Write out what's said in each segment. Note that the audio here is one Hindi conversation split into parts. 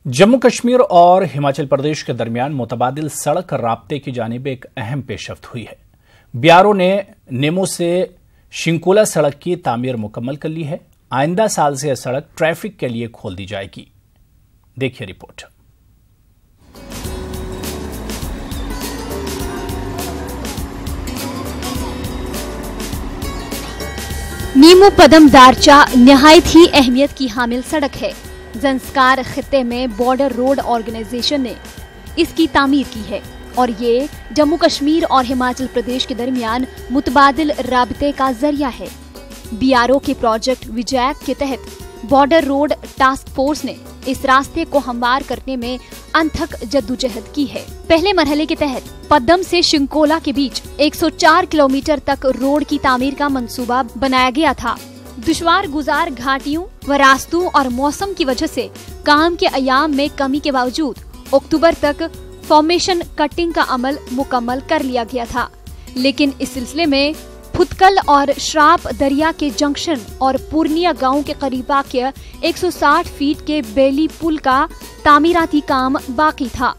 जम्मू कश्मीर और हिमाचल प्रदेश के दरमियान मुतबादिल सड़क राब्ते की जानिब एक अहम पेशरफ्त हुई है। बीआरओ ने नेमो से शिंकोला सड़क की तामीर मुकम्मल कर ली है। आइंदा साल से यह सड़क ट्रैफिक के लिए खोल दी जाएगी। देखिए रिपोर्ट। नीमू पदम दारचा निहायत ही अहमियत की हामिल सड़क है। ज़ंस्कार खित्ते में बॉर्डर रोड ऑर्गेनाइजेशन ने इसकी तामीर की है और ये जम्मू कश्मीर और हिमाचल प्रदेश के दरमियान मुतबादिल राबते का जरिया है। बीआरओ के प्रोजेक्ट विजैक के तहत बॉर्डर रोड टास्क फोर्स ने इस रास्ते को हमवार करने में अनथक जद्दोजहद की है। पहले मरहले के तहत पद्दम से शिंकोला के बीच 104 किलोमीटर तक रोड की तामीर का मंसूबा बनाया गया था। दुश्वार गुजार घाटियों व रास्तों और मौसम की वजह से काम के अयाम में कमी के बावजूद अक्टूबर तक फॉर्मेशन कटिंग का अमल मुकम्मल कर लिया गया था, लेकिन इस सिलसिले में फुतकल और श्राप दरिया के जंक्शन और पूर्णिया गांव के करीब वाक़िया 160 फीट के बेली पुल का तामीराती काम बाकी था।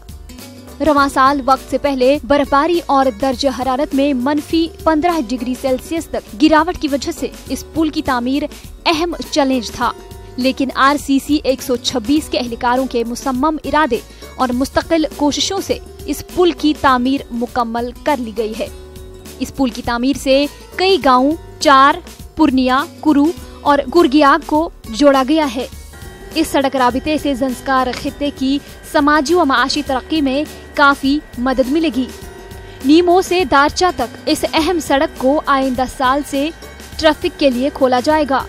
रवां साल वक्त से पहले बर्फबारी और दर्ज हरारत में -15 डिग्री सेल्सियस तक गिरावट की वजह से इस पुल की तामीर अहम चैलेंज था, लेकिन आरसीसी 126 के एहलकारों के मुसम्मम इरादे और मुस्तकिल कोशिशों से इस पुल की तामीर मुकम्मल कर ली गई है। इस पुल की तामीर से कई गाँव चार, पूर्णिया, कुरू और गुरगियाग को जोड़ा गया है। इस सड़क राबिते से ज़ंस्कार खित्ते की समाजी व माशी तरक्की में काफी मदद मिलेगी। नीमो से दारचा तक इस अहम सड़क को आइंदा साल से ट्रैफिक के लिए खोला जाएगा।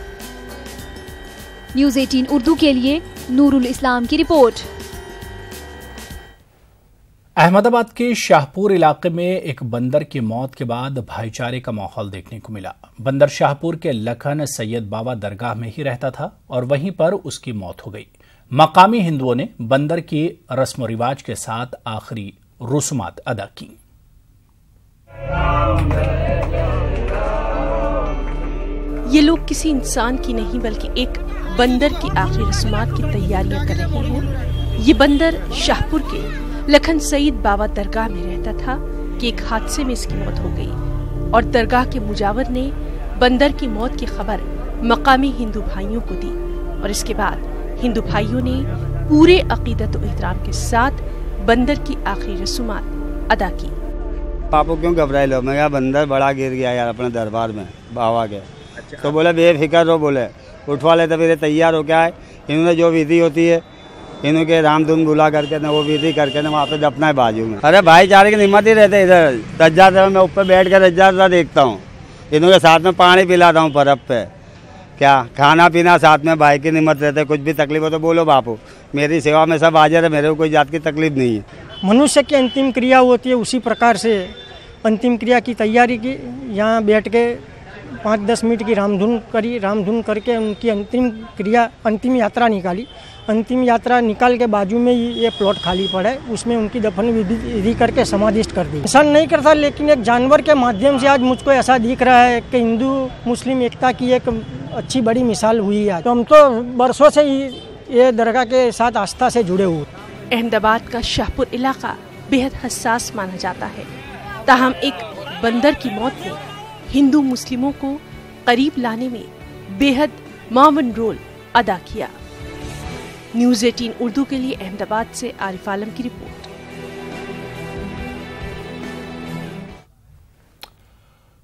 न्यूज़ 18 उर्दू के लिए नूरुल इस्लाम की रिपोर्ट। अहमदाबाद के शाहपुर इलाके में एक बंदर की मौत के बाद भाईचारे का माहौल देखने को मिला। बंदर शाहपुर के लखन सैयद बाबा दरगाह में ही रहता था और वहीं पर उसकी मौत हो गई। मकामी हिंदुओं ने बंदर की रस्म रिवाज के साथ आखिरी रसूमात अदा की। ये लोग किसी इंसान की नहीं बल्कि एक बंदर की आखिरी रस्मात की तैयारियां कर रहे हैं। ये बंदर शाहपुर के लखन सईद बाबा दरगाह में रहता था कि एक हादसे में इसकी मौत हो गई और दरगाह के मुजावर ने बंदर की मौत की खबर मकामी हिंदू भाइयों को दी और इसके बाद हिंदू भाइयों ने पूरे अकीदत और एहतराम के साथ बंदर की आखिरी रसूमात अदा की। पापो क्यों घबराए लो? मैं बंदर बड़ा गिर गया यार अपने दरबार में बाबा के। अच्छा। तो बोले बेफिक्र रहो, बोले उठवा ले। तो फिर तैयार हो क्या है, इन्होंने जो विधि होती है इनके राम धुन बुला करके ना वो विधि करके ना वहाँ पे दफना है बाजू में। अरे भाईचारे की हिम्मत ही रहते इधर। रज्जा से मैं ऊपर बैठ कर रज्जा देखता हूँ, इनके साथ में पानी पिलाता हूँ बर्फ पे, क्या खाना पीना साथ में, भाई की हिम्मत रहते। कुछ भी तकलीफ हो तो बोलो बापू, मेरी सेवा में सब हाजिर है, मेरे को कोई जात की तकलीफ नहीं है। मनुष्य की अंतिम क्रिया होती है, उसी प्रकार से अंतिम क्रिया की तैयारी की। यहाँ बैठ के 5-10 मिनट की रामधुन करी, रामधुन करके उनकी अंतिम क्रिया, अंतिम यात्रा निकाली। अंतिम यात्रा निकाल के बाजू में ही ये प्लॉट खाली पड़ा है, उसमें उनकी दफन विधि करके समाधिष्ट कर दी। इंसान नहीं करता, लेकिन एक जानवर के माध्यम से आज मुझको ऐसा दिख रहा है कि हिंदू मुस्लिम एकता की एक अच्छी बड़ी मिसाल हुई है। तो हम तो बरसों से ये दरगाह के साथ आस्था से जुड़े हुए। अहमदाबाद का शाहपुर इलाका बेहद हसास माना जाता है, ताहम एक बंदर की मौत ने हिंदू मुस्लिमों को करीब लाने में बेहद मामून रोल अदा किया। न्यूज़ 18 उर्दू के लिए अहमदाबाद से आरिफ आलम की रिपोर्ट।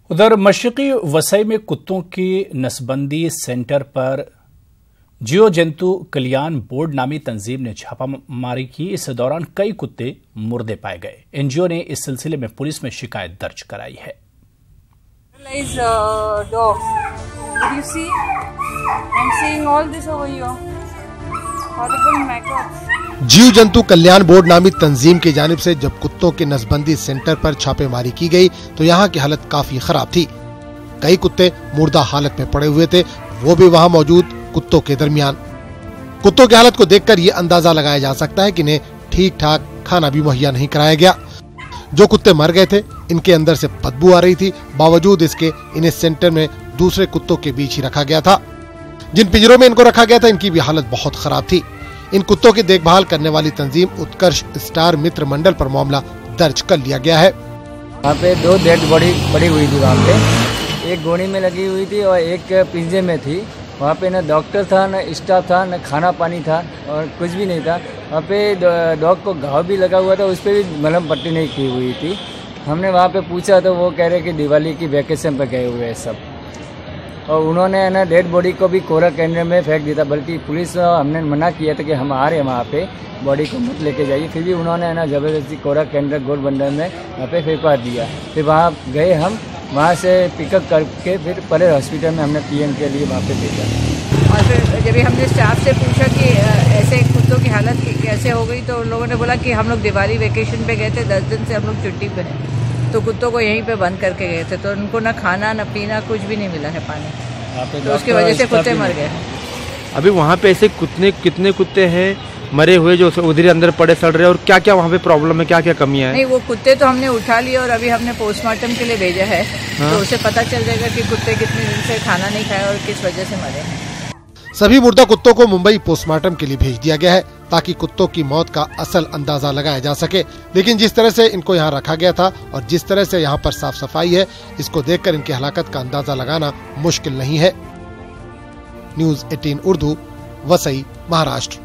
उधर मशरकी वसई में कुत्तों की नसबंदी सेंटर पर जियो जंतु कल्याण बोर्ड नामी तंजीम ने छापामारी की। इस दौरान कई कुत्ते मुर्दे पाए गए। एनजीओ ने इस सिलसिले में पुलिस में शिकायत दर्ज कराई है। जीव जंतु कल्याण बोर्ड नामी तंजीम की जानिब से जब कुत्तों के नसबंदी सेंटर पर छापेमारी की गई तो यहाँ की हालत काफी खराब थी। कई कुत्ते मुर्दा हालत में पड़े हुए थे, वो भी वहाँ मौजूद कुत्तों के दरमियान। कुत्तों की हालत को देखकर ये अंदाजा लगाया जा सकता है कि इन्हें ठीक ठाक खाना भी मुहैया नहीं कराया गया। जो कुत्ते मर गए थे इनके अंदर से बदबू आ रही थी, बावजूद इसके इन्हें सेंटर में दूसरे कुत्तों के बीच ही रखा गया था। जिन पिंजरों में इनको रखा गया था इनकी भी हालत बहुत खराब थी। इन कुत्तों की देखभाल करने वाली तंजीम उत्कर्ष स्टार मित्र मंडल पर मामला दर्ज कर लिया गया है। वहाँ पे 2 डेड बॉडी पड़ी हुई थी, वहाँ पे एक गोनी में लगी हुई थी और एक पिंजे में थी। वहाँ पे न डॉक्टर था, न स्टाफ था, न खाना पानी था और कुछ भी नहीं था। वहाँ पे डॉग को घाव भी लगा हुआ था, उस पर भी मलहम पट्टी नहीं की हुई थी। हमने वहाँ पे पूछा तो वो कह रहे कि दिवाली की वैकेशन पे गए हुए हैं सब, और उन्होंने ना डेड बॉडी को भी कोरा केंद्र में फेंक दिया था। बल्कि पुलिस हमने मना किया था कि हम आ रहे हैं वहाँ पे, बॉडी को मत लेके जाइए, फिर भी उन्होंने ना ज़बरदस्ती कोरा केंद्र गोरबंदर में वहाँ पे फेंकवा दिया। फिर वहाँ गए हम, वहाँ से पिकअप करके फिर परेर हॉस्पिटल में हमने पीएम के लिए वहाँ पे भेजा। और फिर जब हमने स्टाफ से पूछा कि ऐसे कुत्तों की हालत कैसे हो गई, तो उन लोगों ने बोला कि हम लोग दिवाली वेकेशन पे गए थे, 10 दिन से हम लोग छुट्टी पे हैं, तो कुत्तों को यहीं पे बंद करके गए थे, तो उनको ना खाना ना पीना कुछ भी नहीं मिला है, पानी, तो उसकी वजह से कुत्ते मर गए। अभी वहाँ पे ऐसे कितने कुत्ते हैं मरे हुए जो उधर अंदर पड़े सड़ रहे, और क्या क्या वहाँ पे प्रॉब्लम है, क्या क्या कमियाँ हैं? नहीं, वो कुत्ते तो हमने उठा लिए और अभी हमने पोस्टमार्टम के लिए भेजा है। हाँ? तो उसे पता चल जाएगा कि कुत्ते कितने दिन से खाना नहीं खाए और किस वजह से मरे हैं। सभी मुर्दा कुत्तों को मुंबई पोस्टमार्टम के लिए भेज दिया गया है ताकि कुत्तों की मौत का असल अंदाजा लगाया जा सके। लेकिन जिस तरह से इनको यहाँ रखा गया था और जिस तरह से यहाँ पर साफ सफाई है, इसको देखकर इनकी हलाकत का अंदाजा लगाना मुश्किल नहीं है। न्यूज़ 18 उर्दू, वसई, महाराष्ट्र।